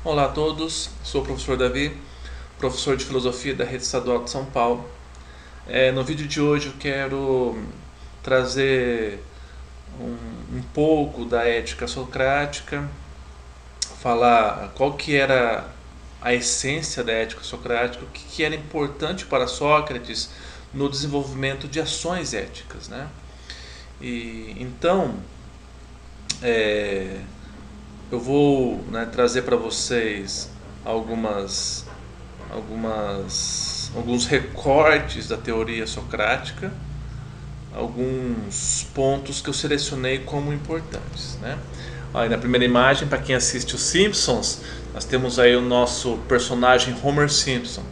Olá a todos, sou o professor Davi, professor de filosofia da Rede Estadual de São Paulo. No vídeo de hoje eu quero trazer um pouco da ética socrática, falar qual que era a essência da ética socrática, o que era importante para Sócrates no desenvolvimento de ações éticas, né? E então é, eu vou, né, trazer para vocês alguns recortes da teoria socrática, alguns pontos que eu selecionei como importantes, né? Aí na primeira imagem, para quem assiste os Simpsons, nós temos aí o nosso personagem Homer Simpson.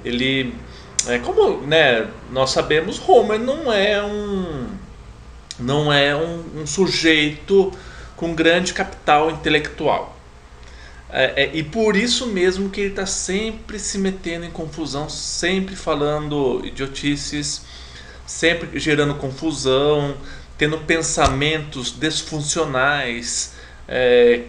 Ele, como, né, nós sabemos, Homer não é um sujeito com grande capital intelectual. E por isso mesmo que ele está sempre se metendo em confusão, sempre falando idiotices, sempre gerando confusão, tendo pensamentos desfuncionais,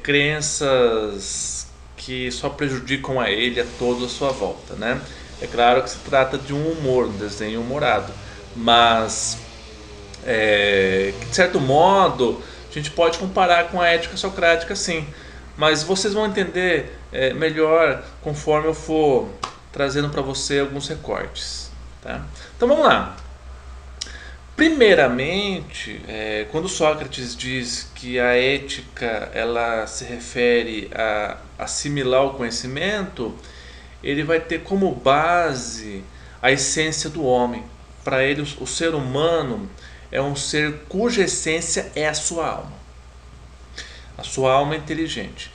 crenças que só prejudicam a ele e a todos à sua volta, né? É claro que se trata de um humor, um desenho humorado, mas que de certo modo a gente pode comparar com a ética socrática, sim, mas vocês vão entender melhor conforme eu for trazendo para você alguns recortes, tá? Então vamos lá. Primeiramente, quando Sócrates diz que a ética ela se refere a assimilar o conhecimento, ele vai ter como base a essência do homem. Para ele, o ser humano é um ser cuja essência é a sua alma. A sua alma é inteligente.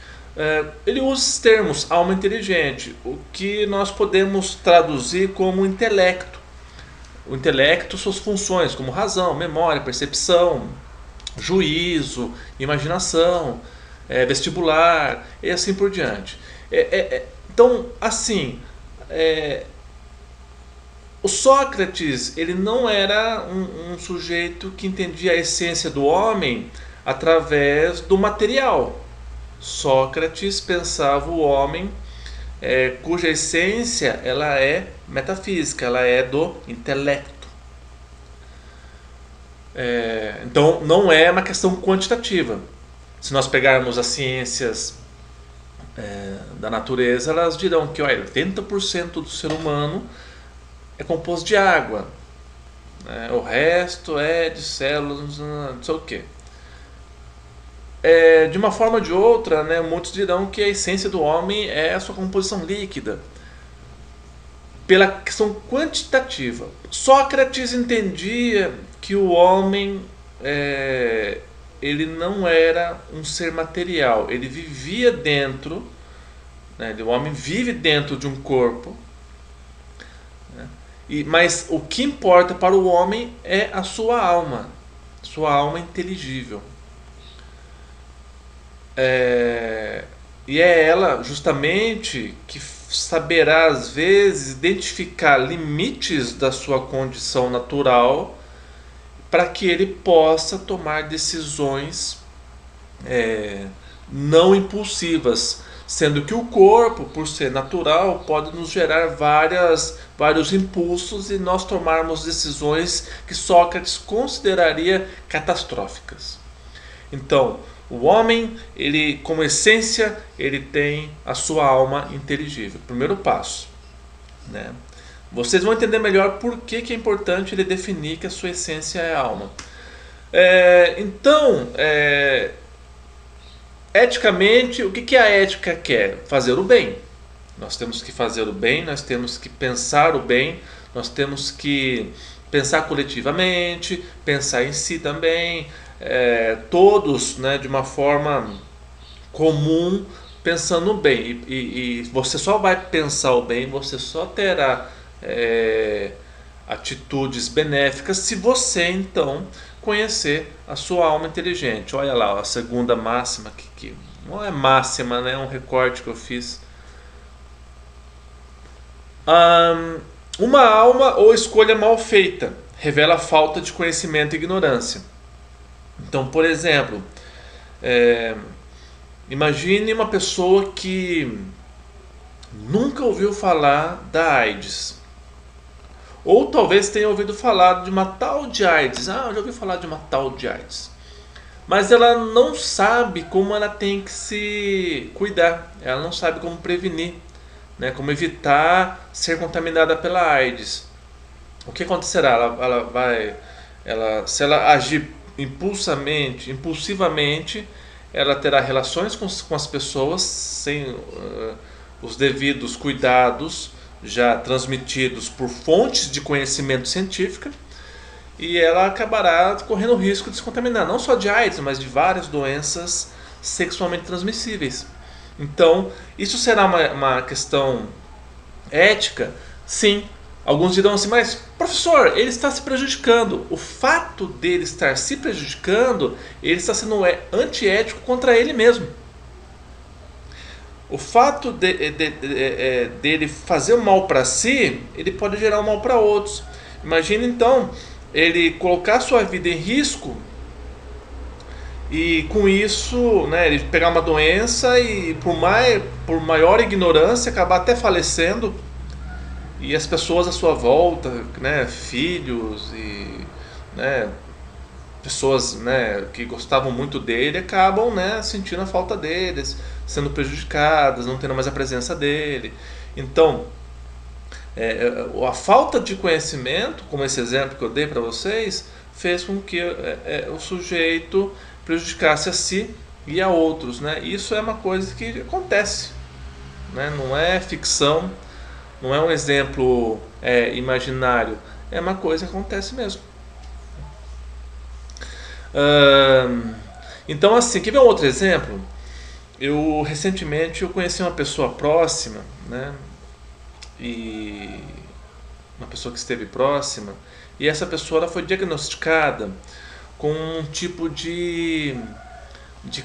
Ele usa os termos alma inteligente, o que nós podemos traduzir como intelecto. O intelecto, suas funções como razão, memória, percepção, juízo, imaginação, vestibular e assim por diante. Então, assim, o Sócrates ele não era um sujeito que entendia a essência do homem através do material. Sócrates pensava o homem cuja essência ela é metafísica, ela é do intelecto. Então não é uma questão quantitativa. Se nós pegarmos as ciências da natureza, elas dirão que 80% do ser humano é composto de água, né? O resto é de células, não sei o que. De uma forma ou de outra, né, muitos dirão que a essência do homem é a sua composição líquida, pela questão quantitativa. Sócrates entendia que o homem ele não era um ser material, ele vivia dentro, né, o homem vive dentro de um corpo, né, mas o que importa para o homem é a sua alma inteligível. E é ela justamente que saberá às vezes identificar limites da sua condição natural para que ele possa tomar decisões não impulsivas, sendo que o corpo, por ser natural, pode nos gerar vários impulsos e nós tomarmos decisões que Sócrates consideraria catastróficas. Então, o homem, ele como essência, ele tem a sua alma inteligível. Primeiro passo, né? Vocês vão entender melhor por que é importante ele definir que a sua essência é a alma. Então, eticamente, o que a ética quer? Fazer o bem. Nós temos que fazer o bem, nós temos que pensar o bem, nós temos que pensar coletivamente, pensar em si também, todos, né, de uma forma comum, pensando no bem. E você só vai pensar o bem, você só terá atitudes benéficas se você então conhecer a sua alma inteligente. Olha lá a segunda máxima que não é máxima, né? É um recorte que eu fiz. Uma alma ou escolha mal feita revela falta de conhecimento e ignorância. Então, por exemplo, Imagine uma pessoa que nunca ouviu falar da AIDS. Ou talvez tenha ouvido falar de uma tal de AIDS. Ah, eu já ouvi falar de uma tal de AIDS. Mas ela não sabe como ela tem que se cuidar. Ela não sabe como prevenir, né? Como evitar ser contaminada pela AIDS. O que acontecerá? Se ela agir impulsivamente, ela terá relações com as pessoas sem os devidos cuidados já transmitidos por fontes de conhecimento científico, e ela acabará correndo o risco de se contaminar, não só de AIDS, mas de várias doenças sexualmente transmissíveis. Então, isso será uma questão ética? Sim. Alguns dirão assim, mas professor, ele está se prejudicando. O fato dele estar se prejudicando, ele está sendo antiético contra ele mesmo. O fato dele fazer o mal para si, ele pode gerar o mal para outros. Imagina então ele colocar sua vida em risco e com isso, né, ele pegar uma doença e por maior ignorância acabar até falecendo, e as pessoas à sua volta, né, filhos e, né, pessoas, né, que gostavam muito dele acabam, né, sentindo a falta deles, sendo prejudicadas, não tendo mais a presença dele. Então, a falta de conhecimento, como esse exemplo que eu dei para vocês, fez com que o sujeito prejudicasse a si e a outros, né? Isso é uma coisa que acontece, né? Não é ficção, não é um exemplo imaginário, é uma coisa que acontece mesmo. Então, assim, quer ver um outro exemplo? Recentemente eu conheci uma pessoa próxima, né? E uma pessoa que esteve próxima, e essa pessoa ela foi diagnosticada com um tipo de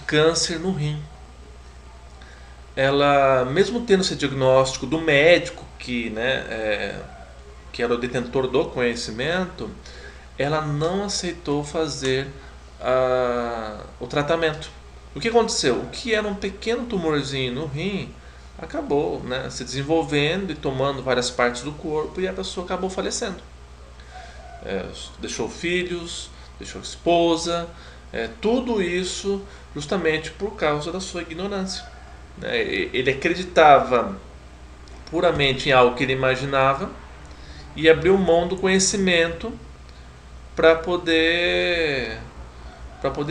câncer no rim. Ela, mesmo tendo esse diagnóstico do médico que era o detentor do conhecimento, ela não aceitou fazer o tratamento. O que aconteceu? O que era um pequeno tumorzinho no rim acabou, né, se desenvolvendo e tomando várias partes do corpo, e a pessoa acabou falecendo. Deixou filhos, deixou esposa, tudo isso justamente por causa da sua ignorância. Ele acreditava puramente em algo que ele imaginava e abriu mão do conhecimento para poder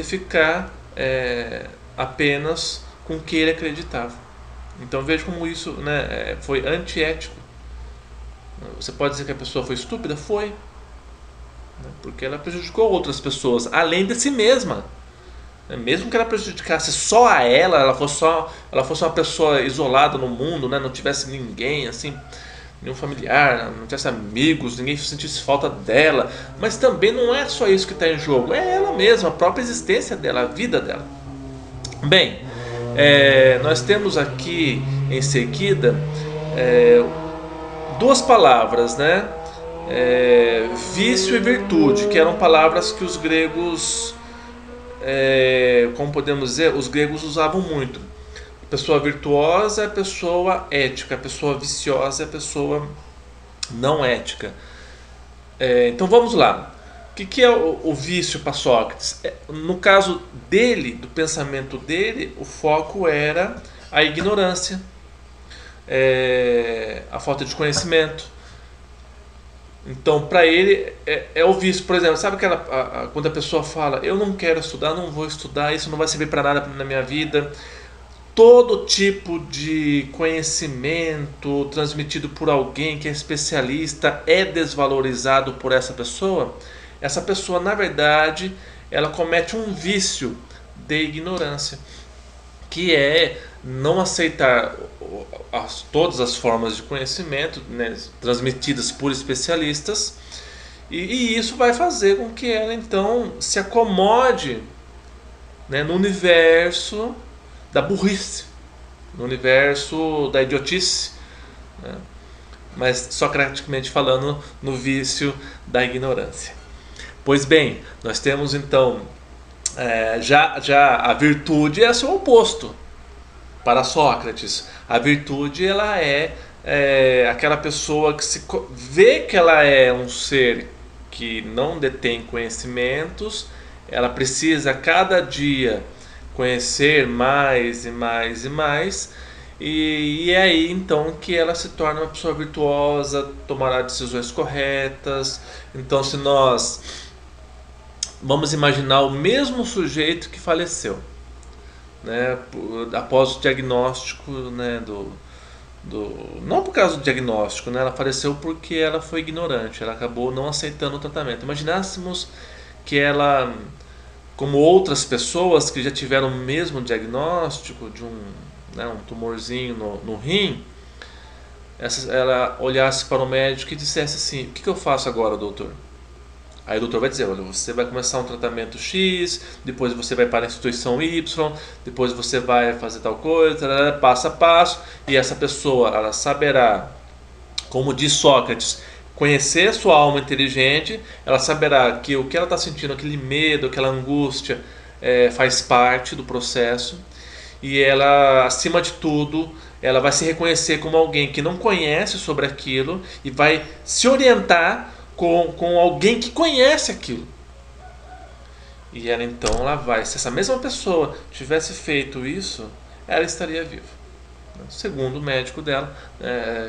ficar apenas com o que ele acreditava. Então veja como isso, né, foi antiético. Você pode dizer que a pessoa foi estúpida? Foi, né, porque ela prejudicou outras pessoas, além de si mesma. Mesmo que ela prejudicasse só a ela fosse uma pessoa isolada no mundo, né, não tivesse ninguém, assim, nenhum familiar, não tivesse amigos, ninguém sentisse falta dela. Mas também não é só isso que está em jogo, é ela mesma, a própria existência dela, a vida dela. Bem, nós temos aqui em seguida duas palavras, né? Vício e virtude, que eram palavras que os gregos, como podemos dizer, os gregos usavam muito. A pessoa virtuosa é a pessoa ética, a pessoa viciosa é a pessoa não ética. Então vamos lá. O que é o vício para Sócrates? No caso dele, do pensamento dele, o foco era a ignorância, a falta de conhecimento. Então, para ele, é o vício. Por exemplo, sabe quando a pessoa fala: eu não quero estudar, não vou estudar, isso não vai servir para nada na minha vida. Todo tipo de conhecimento transmitido por alguém que é especialista é desvalorizado por essa pessoa. Essa pessoa, na verdade, ela comete um vício de ignorância, que é não aceitar todas as formas de conhecimento, né, transmitidas por especialistas, e isso vai fazer com que ela então se acomode, né, no universo da burrice, no universo da idiotice, né, mas socraticamente falando, no vício da ignorância. Pois bem, nós temos então já a virtude é seu oposto, Para Sócrates, a virtude ela aquela pessoa que vê que ela é um ser que não detém conhecimentos, ela precisa a cada dia conhecer mais e mais e mais, e é aí então que ela se torna uma pessoa virtuosa, tomará decisões corretas. Então, se nós vamos imaginar o mesmo sujeito que faleceu, né, após o diagnóstico, né, não por causa do diagnóstico, né, ela faleceu porque ela foi ignorante, ela acabou não aceitando o tratamento. Imaginássemos que ela, como outras pessoas que já tiveram o mesmo diagnóstico de um tumorzinho no rim, ela olhasse para o médico e dissesse assim: o que eu faço agora, doutor? Aí o doutor vai dizer: olha, você vai começar um tratamento X, depois você vai para a instituição Y, depois você vai fazer tal coisa, passo a passo, e essa pessoa ela saberá, como diz Sócrates, conhecer sua alma inteligente. Ela saberá que o que ela está sentindo, aquele medo, aquela angústia, faz parte do processo, e ela, acima de tudo, ela vai se reconhecer como alguém que não conhece sobre aquilo e vai se orientar com alguém que conhece aquilo. E ela então se essa mesma pessoa tivesse feito isso, ela estaria viva. Segundo o médico dela,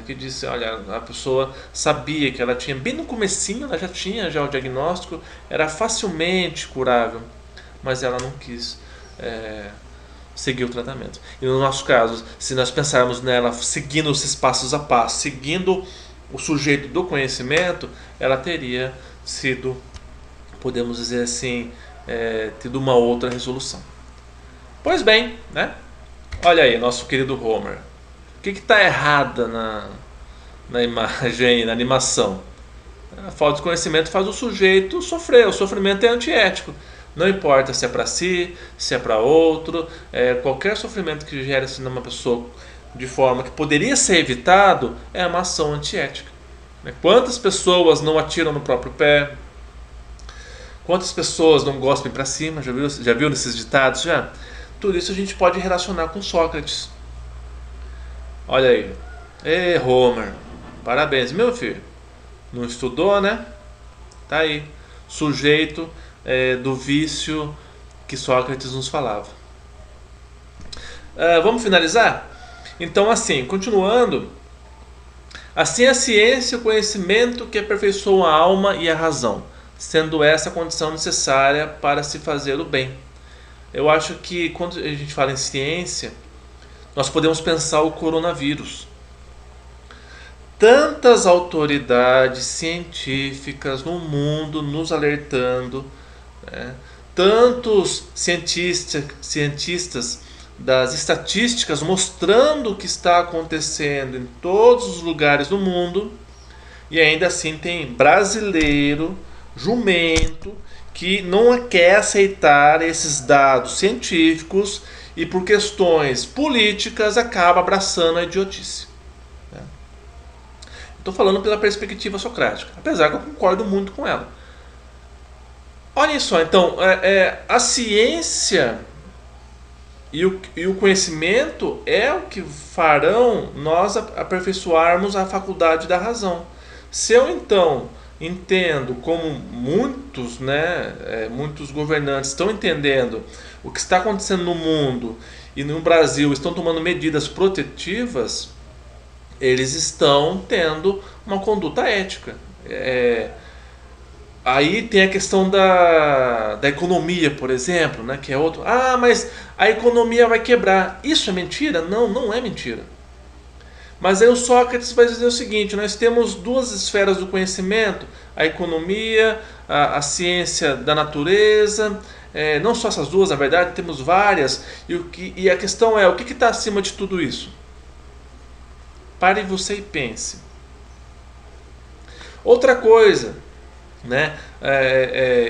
que disse: olha, a pessoa sabia que ela tinha, bem no comecinho, ela já tinha o diagnóstico, era facilmente curável, mas ela não quis seguir o tratamento. E no nosso caso, se nós pensarmos nela seguindo esses passos a passo, seguindo o sujeito do conhecimento, ela teria sido, podemos dizer assim, tido uma outra resolução. Pois bem, né? Olha aí, nosso querido Homer. O que está errado na imagem, na animação? A falta de conhecimento faz o sujeito sofrer. O sofrimento é antiético. Não importa se é para si, se é para outro, qualquer sofrimento que gere-se numa pessoa de forma que poderia ser evitado é uma ação antiética. Quantas pessoas não atiram no próprio pé? Quantas pessoas não gospem para cima? Já viu nesses ditados? Já? Tudo isso a gente pode relacionar com Sócrates. Olha aí. Ei, Homer, parabéns, meu filho. Não estudou, né? Tá aí. Sujeito do vício que Sócrates nos falava. Vamos finalizar? Então, assim, continuando. Assim, a ciência e o conhecimento que aperfeiçoam a alma e a razão, sendo essa a condição necessária para se fazer o bem. Eu acho que quando a gente fala em ciência, nós podemos pensar o coronavírus. Tantas autoridades científicas no mundo nos alertando, né? Tantos cientistas das estatísticas mostrando o que está acontecendo em todos os lugares do mundo, e ainda assim tem brasileiro jumento que não quer aceitar esses dados científicos e por questões políticas acaba abraçando a idiotice. Estou falando pela perspectiva socrática, apesar que eu concordo muito com ela. Olhem só, então, a ciência e o conhecimento é o que farão nós aperfeiçoarmos a faculdade da razão. Se eu então entendo como muitos governantes estão entendendo o que está acontecendo no mundo e no Brasil estão tomando medidas protetivas, eles estão tendo uma conduta ética. Aí tem a questão da economia, por exemplo, né, que é outro. Ah, mas a economia vai quebrar. Isso é mentira? Não, não é mentira. Mas aí o Sócrates vai dizer o seguinte: nós temos duas esferas do conhecimento, a economia, a ciência da natureza, não só essas duas, na verdade, temos várias, e a questão é, o que está acima de tudo isso? Pare você e pense. Outra coisa, né?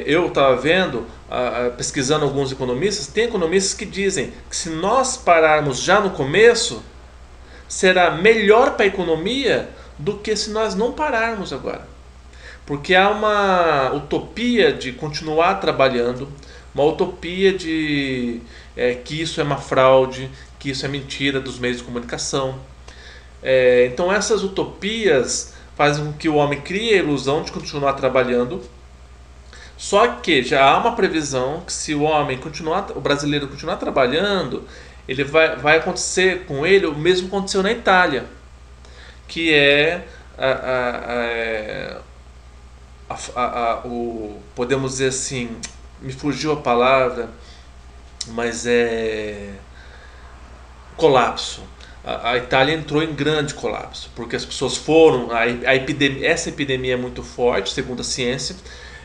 Eu estava vendo, pesquisando alguns economistas, tem economistas que dizem que se nós pararmos já no começo, será melhor para a economia do que se nós não pararmos agora. Porque há uma utopia de continuar trabalhando, uma utopia de que isso é uma fraude, que isso é mentira dos meios de comunicação. Então essas utopias fazem com que o homem crie a ilusão de continuar trabalhando. Só que já há uma previsão que se o brasileiro continuar trabalhando, vai acontecer com ele o mesmo que aconteceu na Itália, que é podemos dizer assim, me fugiu a palavra, mas é colapso. A Itália entrou em grande colapso, porque as pessoas foram. Essa epidemia é muito forte, segundo a ciência.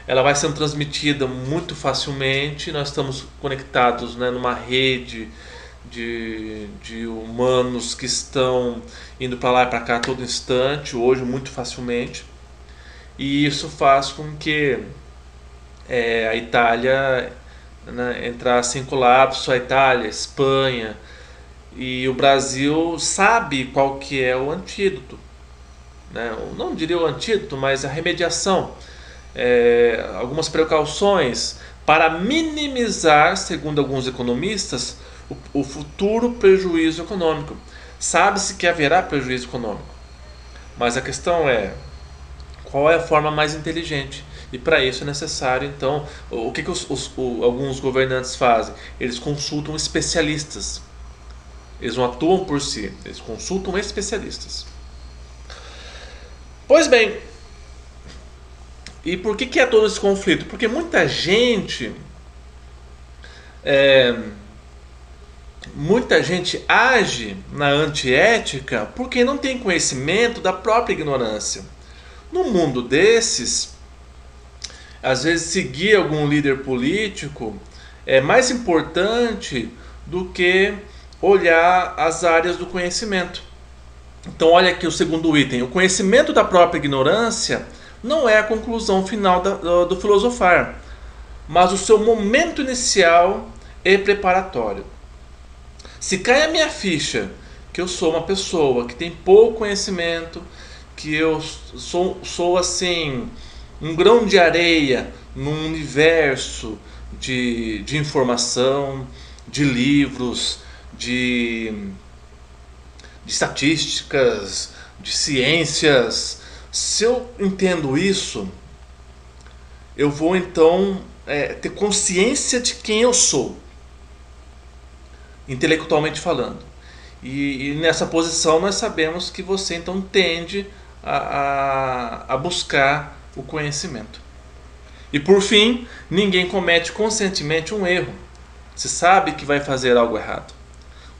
Ela vai sendo transmitida muito facilmente. Nós estamos conectados, né, numa rede de humanos que estão indo para lá e para cá a todo instante, hoje muito facilmente. E isso faz com que a Itália, né, entrasse em colapso, a Itália, a Espanha. E o Brasil sabe qual que é o antídoto, né? Eu não diria o antídoto, mas a remediação, algumas precauções para minimizar, segundo alguns economistas, o futuro prejuízo econômico. Sabe-se que haverá prejuízo econômico, mas a questão é qual é a forma mais inteligente. E para isso é necessário, então, o que alguns governantes fazem? Eles consultam especialistas. Eles não atuam por si, eles consultam especialistas. Pois bem, e por que é todo esse conflito? Porque muita gente age na antiética porque não tem conhecimento da própria ignorância. No mundo desses, às vezes seguir algum líder político é mais importante do que olhar as áreas do conhecimento. Então olha aqui o segundo item. O conhecimento da própria ignorância não é a conclusão final do filosofar, mas o seu momento inicial e preparatório. Se cai a minha ficha que eu sou uma pessoa que tem pouco conhecimento, que eu sou assim um grão de areia num universo de informação, de livros, de estatísticas, de ciências. Se eu entendo isso, eu vou então ter consciência de quem eu sou, intelectualmente falando. E nessa posição nós sabemos que você então tende a buscar o conhecimento. E por fim, ninguém comete conscientemente um erro. Você sabe que vai fazer algo errado,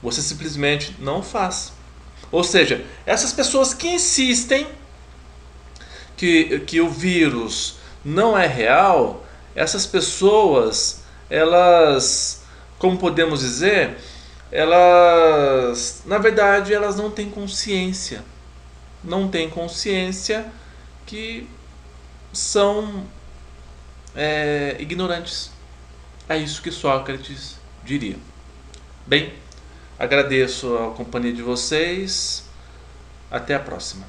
você simplesmente não faz. Ou seja, essas pessoas que insistem que o vírus não é real, essas pessoas, elas, como podemos dizer, elas, na verdade, elas não têm consciência. Não têm consciência que são ignorantes. É isso que Sócrates diria. Bem, agradeço a companhia de vocês. Até a próxima.